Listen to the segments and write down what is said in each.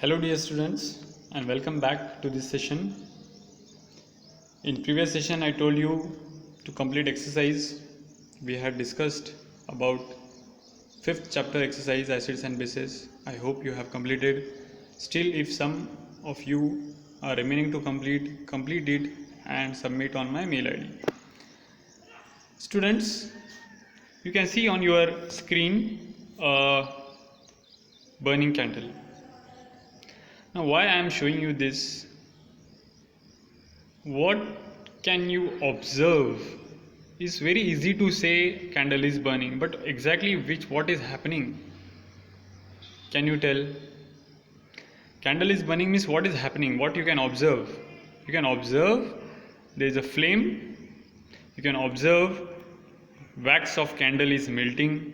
Hello dear students and welcome back to this session. In previous session I told you to complete exercise. We had discussed about 5th chapter exercise acids and bases. I hope you have completed. Still if some of you are remaining to complete it and submit on my mail ID. Students, you can see on your screen a burning candle. Now why I am showing you this, what can you observe? It's very easy to say candle is burning, but exactly what is happening? Can you tell? Candle is burning means what is happening, what you can observe? You can observe there is a flame, you can observe wax of candle is melting,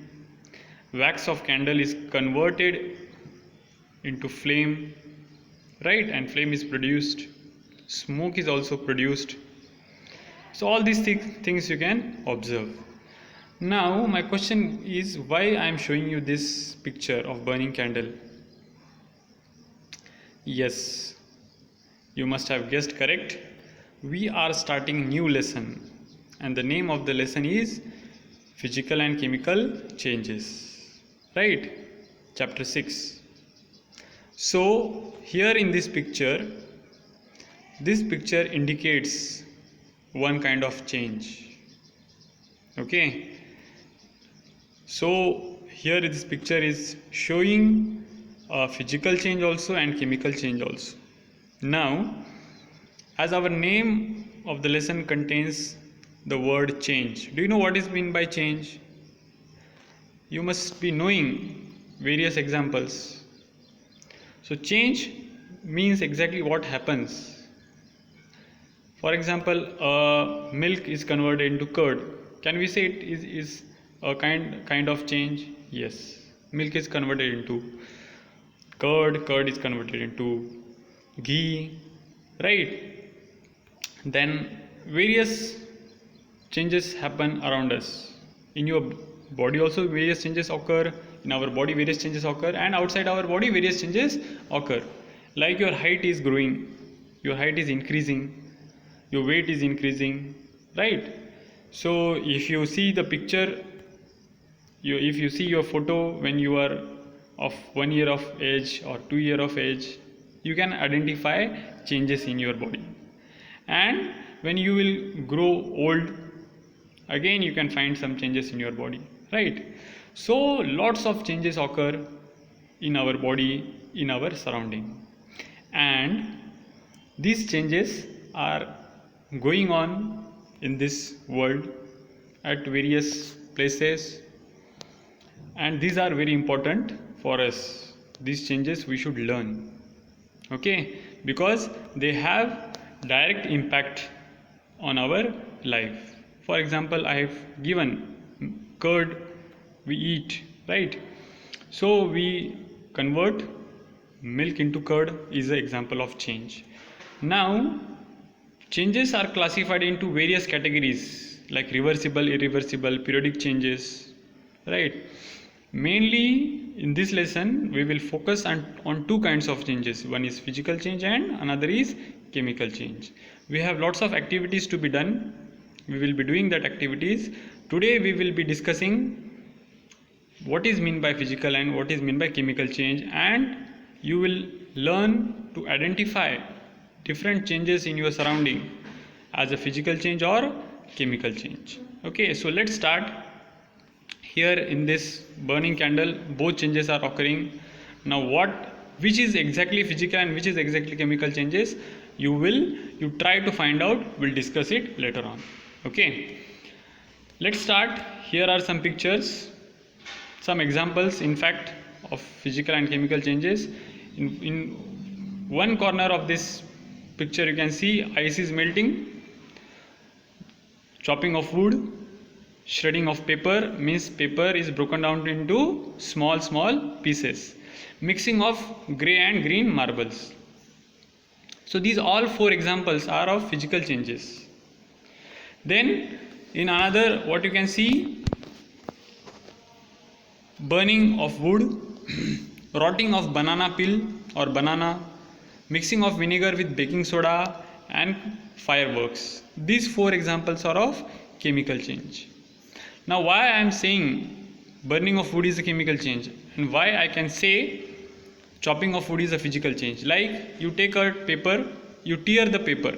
wax of candle is converted into flame, right? And flame is produced, smoke is also produced. So all these things you can observe. Now my question is, why I am showing you this picture of burning candle? Yes, you must have guessed correct. We are starting new lesson and the name of the lesson is physical and chemical changes, right? Chapter 6. So here in this picture indicates one kind of change. Okay, so here this picture is showing a physical change also and chemical change also. Now as our name of the lesson contains the word change, do you know what is meant by change? You must be knowing various examples. So change means exactly what happens. For example, milk is converted into curd. Can we say it is a kind of change? Yes, milk is converted into curd is converted into ghee, right? Then various changes happen around us. In your body also various changes occur, in our body various changes occur, and outside our body various changes occur. Like your height is growing, your height is increasing, your weight is increasing, right? So if you see the picture, if you see your photo when you are of 1 year of age or 2 year of age, you can identify changes in your body. And when you will grow old, again you can find some changes in your body, right? So lots of changes occur in our body, in our surrounding, and these changes are going on in this world at various places, and these are very important for us. These changes we should learn, okay, because they have direct impact on our life. For example, I have given curd we eat, right? So we convert milk into curd is an example of change. Now changes are classified into various categories like reversible, irreversible, periodic changes, right? Mainly in this lesson we will focus on two kinds of changes. One is physical change and another is chemical change. We have lots of activities to be done. We will be doing that activities. Today we will be discussing what is meant by physical and what is meant by chemical change, and you will learn to identify different changes in your surrounding as a physical change or chemical change. Okay, so let's start. Here in this burning candle both changes are occurring. Now which is exactly physical and which is exactly chemical changes, you try to find out. We'll discuss it later on. Okay, let's start. Here are some pictures, some examples in fact of physical and chemical changes. In one corner of this picture you can see ice is melting, chopping of wood, shredding of paper means paper is broken down into small pieces, mixing of grey and green marbles. So these all four examples are of physical changes. Then in another, what you can see, burning of wood, rotting of banana peel or banana, mixing of vinegar with baking soda, and fireworks. These 4 examples are of chemical change. Now, why I am saying burning of wood is a chemical change, and why I can say chopping of wood is a physical change. Like you take a paper, you tear the paper.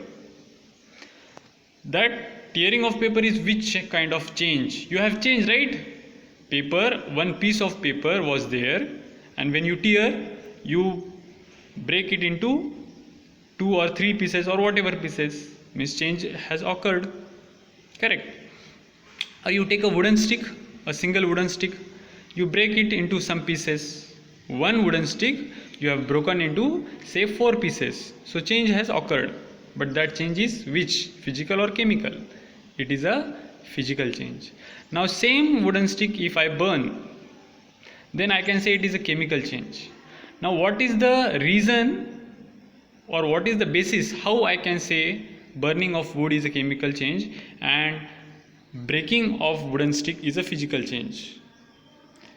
That tearing of paper is which kind of change? You have changed, right? Paper, one piece of paper was there, and when you tear, you break it into 2 or 3 pieces or whatever pieces. Means change has occurred. Correct. Or you take a wooden stick, a single wooden stick, you break it into some pieces. One wooden stick you have broken into say 4 pieces. So change has occurred. But that change is which? Physical or chemical? It is a physical change. Now same wooden stick if I burn, then I can say it is a chemical change. Now what is the reason or what is the basis how I can say burning of wood is a chemical change and breaking of wooden stick is a physical change?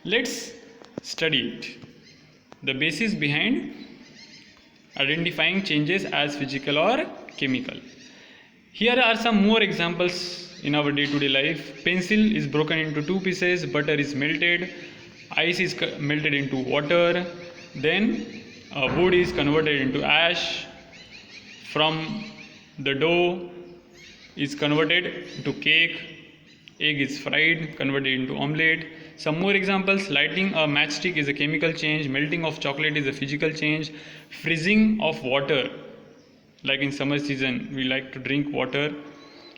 Let's study it. The basis behind identifying changes as physical or chemical. Here are some more examples in our day-to-day life. Pencil is broken into 2 pieces, butter is melted, ice is melted into water, then wood is converted into ash, from the dough is converted into cake, egg is fried, converted into omelette. Some more examples: lighting a matchstick is a chemical change, melting of chocolate is a physical change, freezing of water, like in summer season we like to drink water,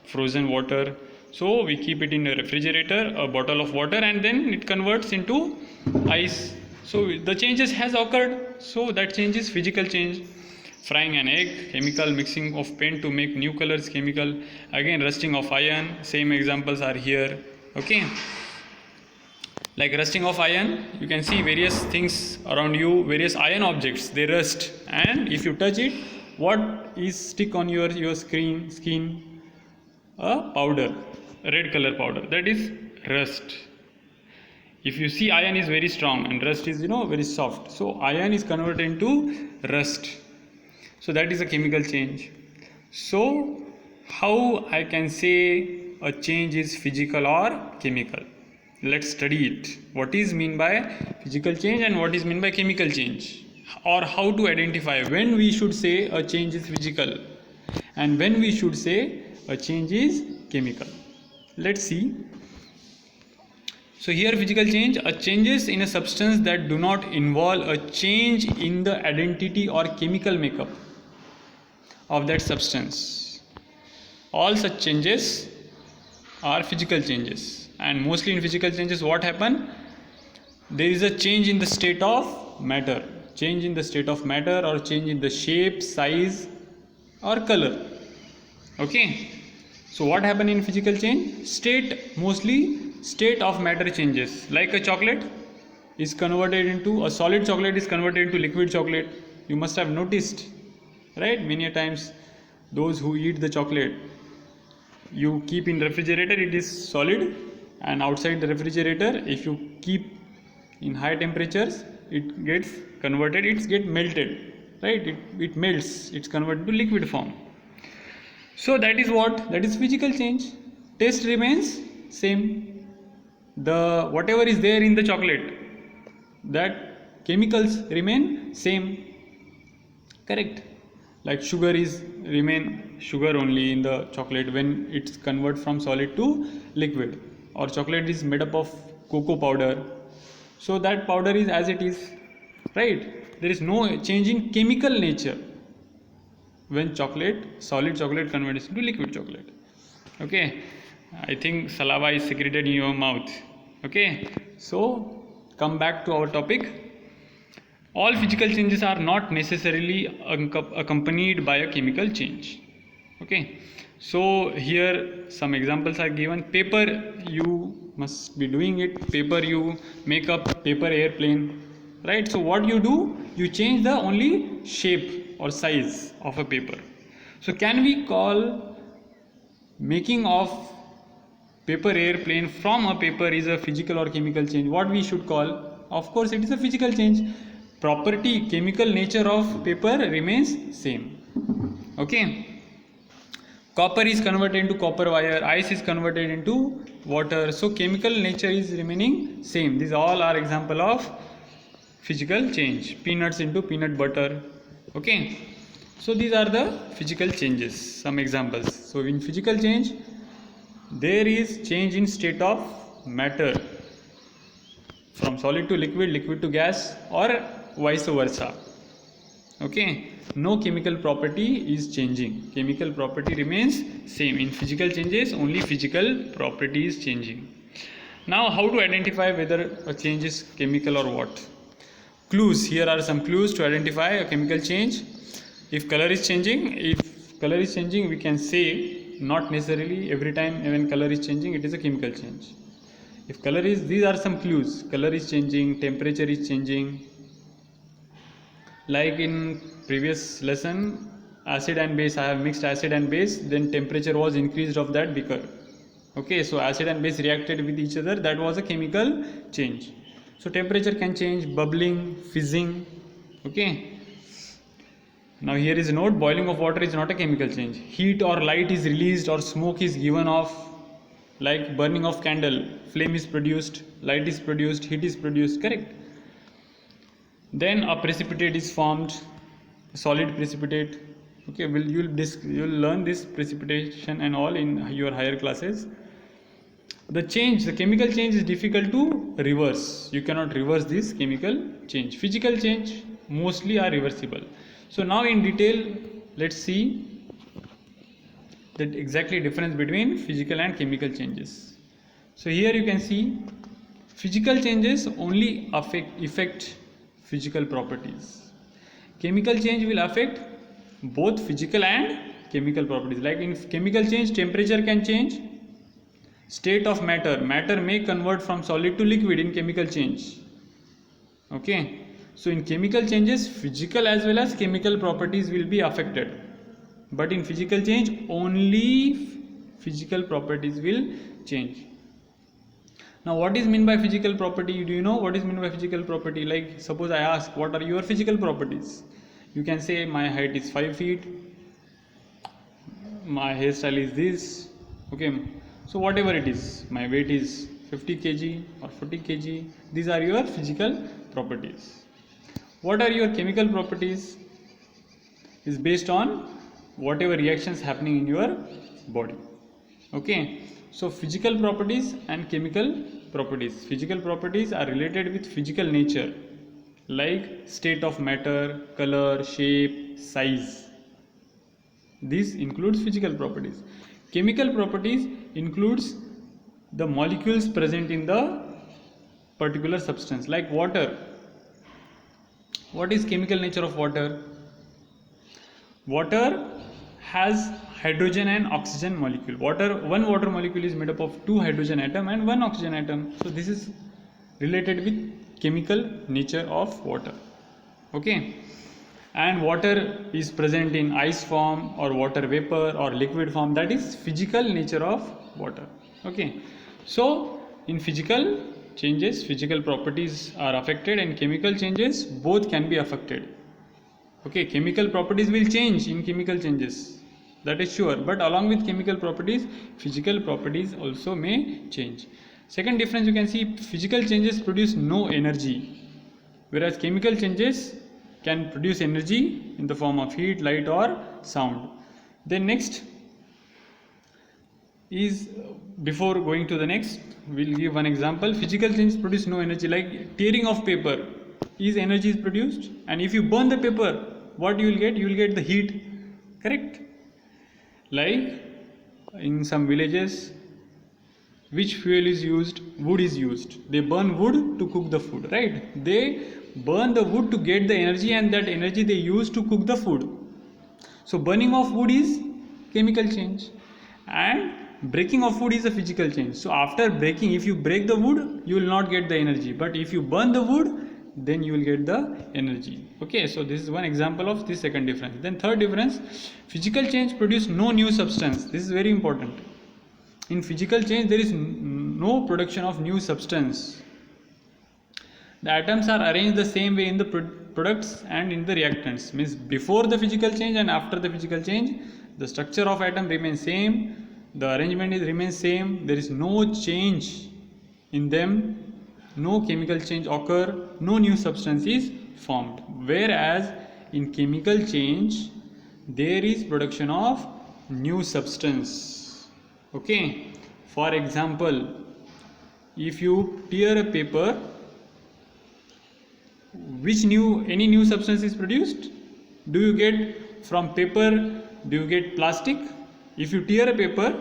frozen water, so we keep it in a refrigerator, a bottle of water, and then it converts into ice. So the changes has occurred, so that change is physical change. Frying an egg, chemical. Mixing of paint to make new colors, chemical. Again, rusting of iron, same examples are here. Okay, like rusting of iron, you can see various things around you, various iron objects, they rust, and if you touch it, what is stick on your skin? A powder, a red color powder, that is rust. If you see, iron is very strong and rust is very soft, so iron is converted into rust. So that is a chemical change. So how I can say a change is physical or chemical? Let's study it. What is mean by physical change and what is mean by chemical change, or how to identify when we should say a change is physical and when we should say a change is chemical. Let's see. So here physical change are changes in a substance that do not involve a change in the identity or chemical makeup of that substance. All such changes are physical changes, and mostly in physical changes what happen? There is a change in the state of matter, change in the state of matter, or change in the shape, size, or color. Okay, so what happen in physical change? State, mostly state of matter changes. Like a chocolate is converted into a solid chocolate is converted into liquid chocolate. You must have noticed, right? Many a times those who eat the chocolate, you keep in refrigerator, it is solid, and outside the refrigerator if you keep in high temperatures, it gets converted, it gets melted, right? It melts, it's converted to liquid form. So that is what? That is physical change. Taste remains same. The whatever is there in the chocolate, that chemicals remain same. Correct? Like sugar is remain sugar only in the chocolate when it's convert from solid to liquid, or chocolate is made up of cocoa powder, so that powder is as it is, right? There is no change in chemical nature when solid chocolate converts into liquid chocolate. Okay, I think saliva is secreted in your mouth. Okay, so come back to our topic. All physical changes are not necessarily accompanied by a chemical change. Okay, so here some examples are given. Paper, you must be doing it. Paper, you make up paper airplane, right? So what you do, you change the only shape or size of a paper. So can we call making of paper airplane from a paper is a physical or chemical change? What we should call? Of course it is a physical change. property, chemical nature of paper remains same. Okay. Copper is converted into copper wire, ice is converted into water, so chemical nature is remaining same. These all are example of physical change. Peanuts into peanut butter. Okay, so these are the physical changes, some examples. So in physical change, there is change in state of matter from solid to liquid, liquid to gas, or vice versa. Okay, no chemical property is changing, chemical property remains same. In physical changes, only physical property is changing. Now how to identify whether a change is chemical or what? Clues. Here are some clues to identify a chemical change. If color is changing, we can say, not necessarily every time when color is changing it is a chemical change. If color is, these are some clues: color is changing, temperature is changing. Like in previous lesson, acid and base, I have mixed acid and base, then temperature was increased of that beaker. Okay, so acid and base reacted with each other, that was a chemical change. So temperature can change, bubbling, fizzing. Okay, now here is a note: boiling of water is not a chemical change. Heat or light is released or smoke is given off, like burning of candle, flame is produced, light is produced, heat is produced, correct? Then a precipitate is formed, a solid precipitate. Okay, you'll learn this precipitation and all in your higher classes. The chemical change is difficult to reverse. You cannot reverse this chemical change. Physical change mostly are reversible. So now in detail, let's see the exactly difference between physical and chemical changes. So here you can see physical changes only affect physical properties. Chemical change will affect both physical and chemical properties. Like in chemical change, temperature can change, state of matter may convert from solid to liquid in chemical change. Okay, so in chemical changes, physical as well as chemical properties will be affected, but in physical change only physical properties will change. Now what is meant by physical property? Do you know what is meant by physical property? Like suppose I ask, what are your physical properties? You can say my height is 5 feet, my hairstyle is this. Okay, so whatever it is, my weight is 50 kg or 40 kg, these are your physical properties. What are your chemical properties? Is based on whatever reactions happening in your body. Okay, so physical properties and chemical properties. Physical properties are related with physical nature, like state of matter, color, shape, size. This includes physical properties. Chemical properties includes the molecules present in the particular substance. Like water. What is chemical nature of water? Water has hydrogen and oxygen molecule. One water molecule is made up of 2 hydrogen atom and 1 oxygen atom. So this is related with chemical nature of water. Okay, and water is present in ice form or water vapor or liquid form, that is physical nature of water. Okay, so in physical changes, physical properties are affected, and chemical changes, both can be affected. Okay, chemical properties will change in chemical changes, that is sure, but along with chemical properties, physical properties also may change. Second difference, you can see physical changes produce no energy, whereas chemical changes can produce energy in the form of heat, light or sound. Then next is, before going to the next, we'll give one example. Physical changes produce no energy, like tearing of paper, is energy is produced, and if you burn the paper, what you will get? You will get the heat, correct? Like in some villages, which fuel is used? Wood is used. They burn wood to cook the food, right? They burn the wood to get the energy, and that energy they use to cook the food. So burning of wood is chemical change, and breaking of wood is a physical change. So after breaking, if you break the wood, you will not get the energy, but if you burn the wood, then you will get the energy. Okay, so this is one example of this second difference. Then third difference, physical change produce no new substance. This is very important. In physical change, there is no production of new substance. The atoms are arranged the same way in the products and in the reactants. Means before the physical change and after the physical change, the structure of atom remains same, the arrangement remains same, there is no change in them, no chemical change occur, no new substance is formed. Whereas in chemical change there is production of new substance. Okay, for example, if you tear a paper, any new substance is produced? Do you get from paper, do you get plastic? If you tear a paper,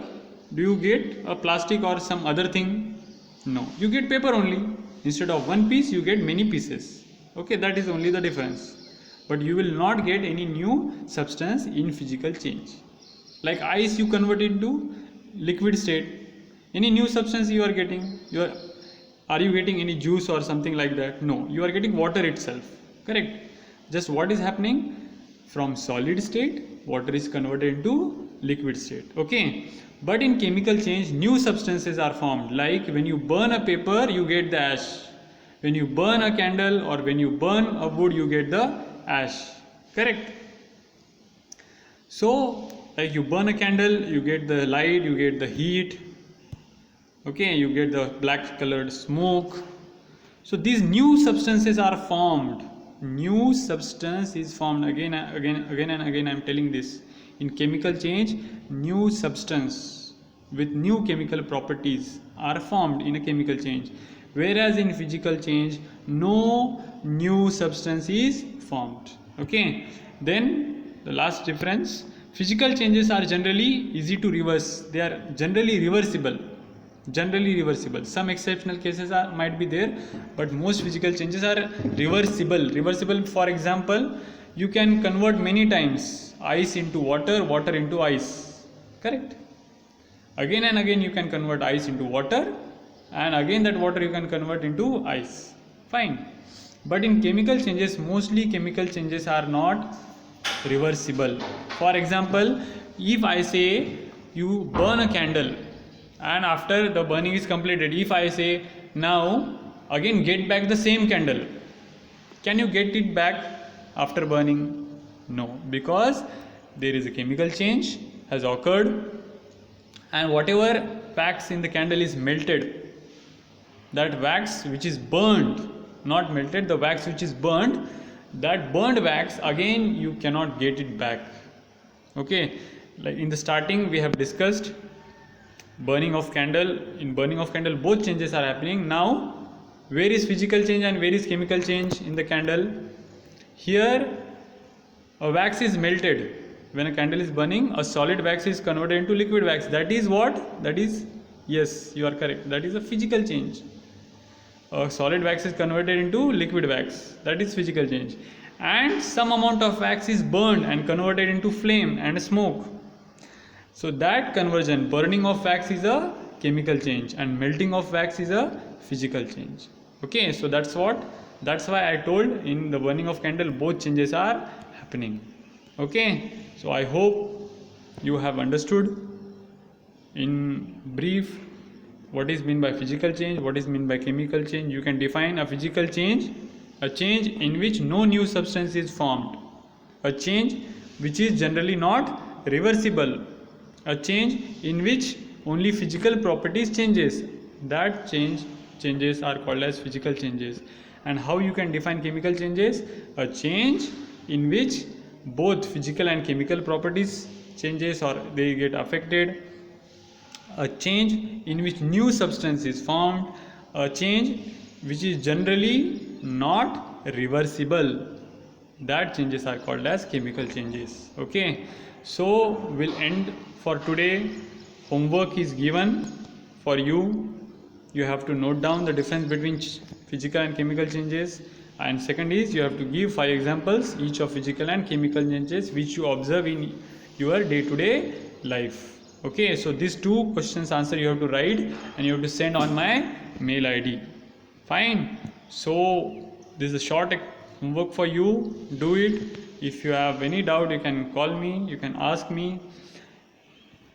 do you get a plastic or some other thing? No, you get paper only. Instead of one piece you get many pieces. Okay, that is only the difference. But you will not get any new substance in physical change. Like ice, you convert into liquid state. Any new substance you are getting? Are you getting any juice or something like that? No, you are getting water itself. Correct? Just what is happening? From solid state, water is converted into liquid state. Okay. But in chemical change, new substances are formed. Like when you burn a paper, you get the ash. When you burn a candle or when you burn a wood, you get the ash. Correct? So, like you burn a candle, you get the light, you get the heat. Okay, you get the black colored smoke. So these new substances are formed. New substance is formed. Again and again I am telling this. In chemical change, new substance with new chemical properties are formed in a chemical change. Whereas in physical change, no new substance is formed. Okay. Then the last difference, physical changes are generally easy to reverse. They are generally reversible. Some exceptional cases might be there, but most physical changes are reversible. For example, you can convert many times ice into water, water into ice. Correct? Again and again you can convert ice into water, and again that water you can convert into ice. Fine. But in chemical changes, mostly chemical changes are not reversible. For example, if I say you burn a candle, and after the burning is completed, if I say now again get back the same candle, can you get it back after burning? No, because there is a chemical change has occurred, and whatever wax in the candle is melted, that wax which is burned, not melted, the wax which is burned, that burned wax again you cannot get it back. Okay, like in the starting we have discussed burning of candle. In burning of candle both changes are happening. Now where is physical change and where is chemical change in the candle? Here a wax is melted. When a candle is burning, a solid wax is converted into liquid wax. That is what? That is, yes, you are correct, that is a physical change. A solid wax is converted into liquid wax. That is physical change. And some amount of wax is burned and converted into flame and smoke. So that conversion, burning of wax is a chemical change and melting of wax is a physical change. Okay, so that's why I told in the burning of candle both changes are happening. Okay, so I hope you have understood in brief what is meant by physical change, what is meant by chemical change. You can define a physical change, a change in which no new substance is formed, a change which is generally not reversible, a change in which only physical properties changes. That changes are called as physical changes. And how you can define chemical changes? A change in which both physical and chemical properties changes or they get affected, a change in which new substance is formed, a change which is generally not reversible. That changes are called as chemical changes. Okay, so we'll end for today. Homework is given for you. You have to note down the difference between physical and chemical changes, and second is you have to give 5 examples each of physical and chemical changes which you observe in your day-to-day life. Okay, so these 2 questions answer you have to write and you have to send on my mail ID. Fine. So this is a short homework for you. Do it. If you have any doubt, you can call me, you can ask me.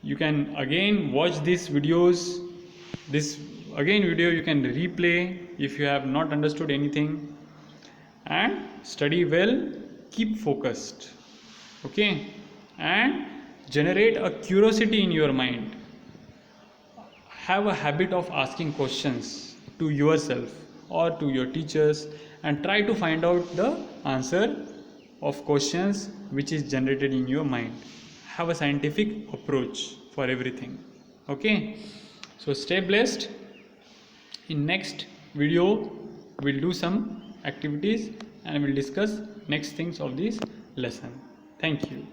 You can again watch these videos. This video you can replay if you have not understood anything. and study well, keep focused, okay, and generate a curiosity in your mind. Have a habit of asking questions to yourself or to your teachers and try to find out the answer of questions which is generated in your mind. Have a scientific approach for everything, okay. So stay blessed. In next video we'll do some activities and we'll discuss next things of this lesson. Thank you.